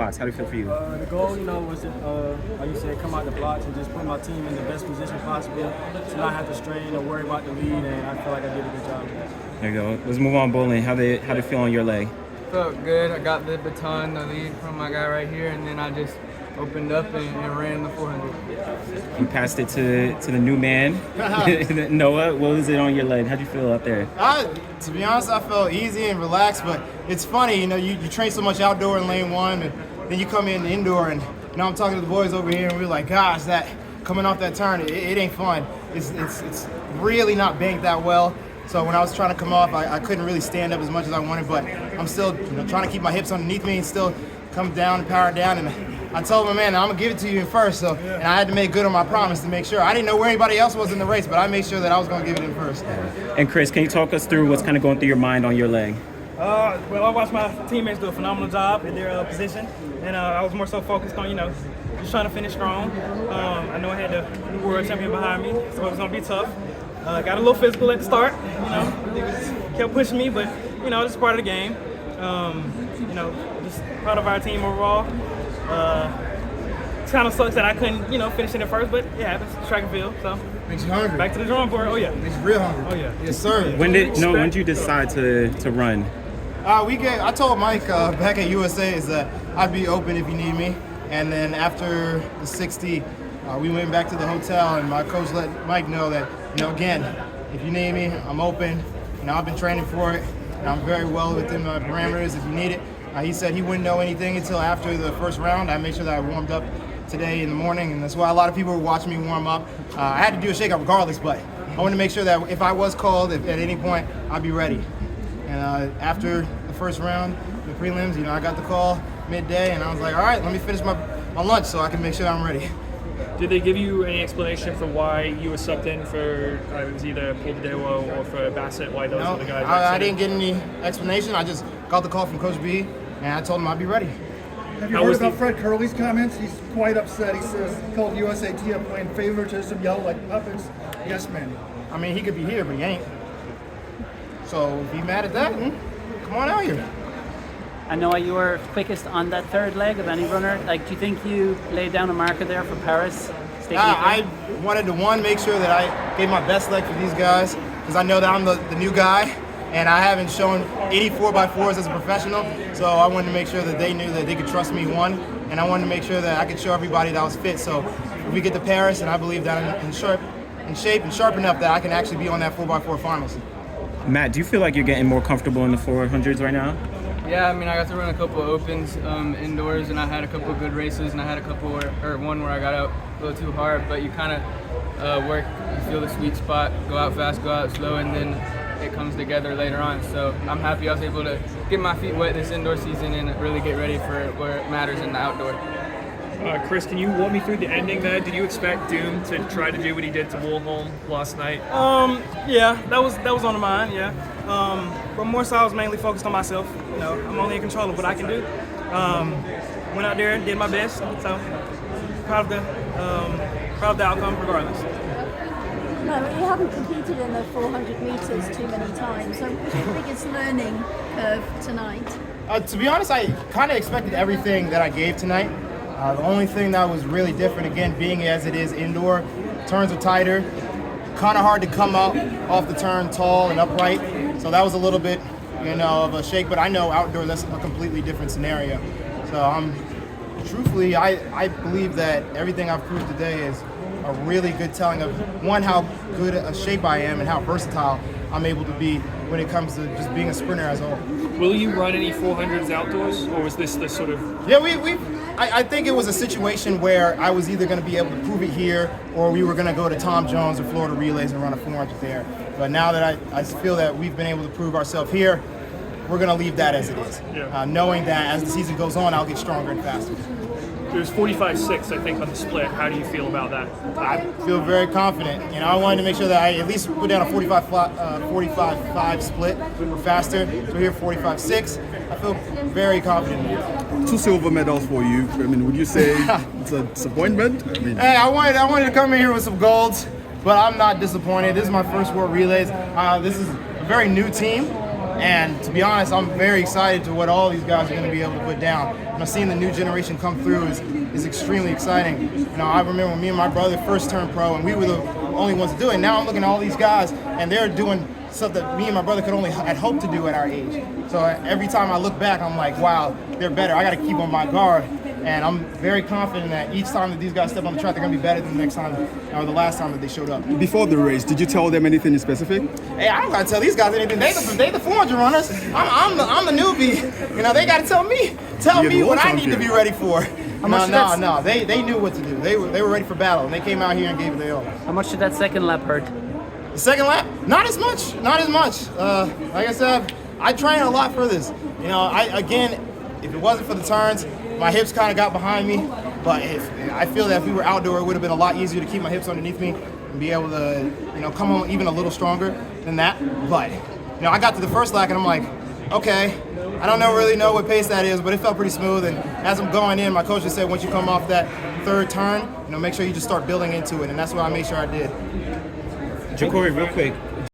How do you feel for you? The goal, was to, like you said, come out the blocks and just put my team in the best position possible to not have to strain or worry about the lead, and I feel like I did a good job. There you go. Let's move on, Boling. How did it feel on your leg? Felt good. I got the baton, the lead from my guy right here, and then I just opened up and ran the 400. You passed it to the new man, Noah. What was it on your leg? How'd you feel out there? To be honest, I felt easy and relaxed, but it's funny, you train so much outdoor in lane one, and then you come in indoor, and I'm talking to the boys over here, and we're like, gosh, that coming off that turn, it ain't fun. It's really not banked that well. So when I was trying to come off, I couldn't really stand up as much as I wanted, but I'm still trying to keep my hips underneath me and still come down and power down. And I told my man, I'm gonna give it to you first. So, and I had to make good on my promise to make sure. I didn't know where anybody else was in the race, but I made sure that I was gonna give it in first. And Chris, can you talk us through what's kind of going through your mind on your leg? Well, I watched my teammates do a phenomenal job in their position, and I was more so focused on, just trying to finish strong. I know I had the new world champion behind me, so it was gonna be tough. Got a little physical at the start, they just kept pushing me, but it's part of the game. Just proud of our team overall. It kind of sucks that I couldn't, finish it at first, but it happens. Track and field, so. Makes you hungry. Back to the drawing board. Oh yeah. Makes you real hungry. Oh yeah. Yes, sir. When did you decide to run? I told Mike back at USA is that I'd be open if you need me, and then after the 60, we went back to the hotel, and my coach let Mike know that, again, if you need me, I'm open. I've been training for it, and I'm very well within my parameters if you need it. He said he wouldn't know anything until after the first round. I made sure that I warmed up today in the morning, and that's why a lot of people were watching me warm up. I had to do a shake-up regardless, but I wanted to make sure that if I was called at any point, I'd be ready. And after the first round, the prelims, I got the call midday, and I was like, all right, let me finish my lunch so I can make sure I'm ready. Did they give you any explanation for why you were subbed in for it was either Paul Dedewo or for Bassett? Why those other guys? I didn't get any explanation. I just got the call from Coach B, and I told him I'd be ready. Have you heard about Fred Curley's comments? He's quite upset. He says he called USAT playing favoritism, yell like puppets. Yes, man. I mean, he could be here, but he ain't. So if he's mad at that, come on out here. I know you were quickest on that third leg of any runner. Do you think you laid down a marker there for Paris? I wanted to, make sure that I gave my best leg for these guys, because I know that I'm the new guy, and I haven't shown any 4x4s as a professional, so I wanted to make sure that they knew that they could trust me, and I wanted to make sure that I could show everybody that I was fit. So if we get to Paris, and I believe that I'm in shape and sharp enough that I can actually be on that 4x4 finals. Matt, do you feel like you're getting more comfortable in the 400s right now? Yeah, I got to run a couple of opens indoors, and I had a couple of good races, and I had a couple one where I got out a little too hard, but you kind of work, you feel the sweet spot, go out fast, go out slow, and then it comes together later on. So I'm happy I was able to get my feet wet this indoor season and really get ready for where it matters in the outdoor. Chris, can you walk me through the ending there? Did you expect Doom to try to do what he did to Warholm last night? Yeah, that was on the mind, yeah. But more so I was mainly focused on myself. I'm only in control of what I can do. Went out there and did my best, so proud of the outcome regardless. No, you haven't competed in the 400 meters too many times, so what's your biggest learning curve tonight? To be honest, I kind of expected everything that I gave tonight. The only thing that was really different, again, being as it is indoor, turns are tighter, kind of hard to come up off the turn tall and upright. So that was a little bit, of a shake, but I know outdoor, that's a completely different scenario. So truthfully, I believe that everything I've proved today is a really good telling of, one, how good a shape I am and how versatile I'm able to be when it comes to just being a sprinter as a whole. Will you run any 400s outdoors, or was this the sort of... Yeah, I think it was a situation where I was either going to be able to prove it here, or we were going to go to Tom Jones or Florida Relays and run a 400 there. But now that I feel that we've been able to prove ourselves here, we're going to leave that as it is. Yeah. Knowing that as the season goes on, I'll get stronger and faster. There's 45.6, I think, on the split. How do you feel about that? I feel very confident. I wanted to make sure that I at least put down a 45.5 split or faster. So here, 45.6. I feel very confident. 2 silver medals for you. Would you say it's a disappointment? Hey, I wanted to come in here with some golds, but I'm not disappointed. This is my first World Relays. This is a very new team, And to be honest, I'm very excited to what all these guys are going to be able to put down. Seeing the new generation come through is extremely exciting. I remember when me and my brother first turned pro, and we were the only ones to do it. Now I'm looking at all these guys, and they're doing stuff that me and my brother could only had hoped to do at our age. So every time I look back, I'm like, wow, they're better. I got to keep on my guard. And I'm very confident that each time that these guys step on the track, they're going to be better than the next time or the last time that they showed up. Before the race, did you tell them anything specific? Hey, I don't got to tell these guys anything. They the 400 runners. I'm the newbie. They got to tell me what I need to be ready for. No. They knew what to do. They were ready for battle, and they came out here and gave it their all. How much did that second lap hurt? The second lap, not as much. Like I said, I train a lot for this. If it wasn't for the turns, my hips kind of got behind me. But I feel that if we were outdoor, it would have been a lot easier to keep my hips underneath me and be able to, come home even a little stronger than that. But, I got to the first lap and I'm like, okay, I don't really know what pace that is, but it felt pretty smooth. And as I'm going in, my coach just said, once you come off that third turn, make sure you just start building into it. And that's what I made sure I did. Jacory, real quick,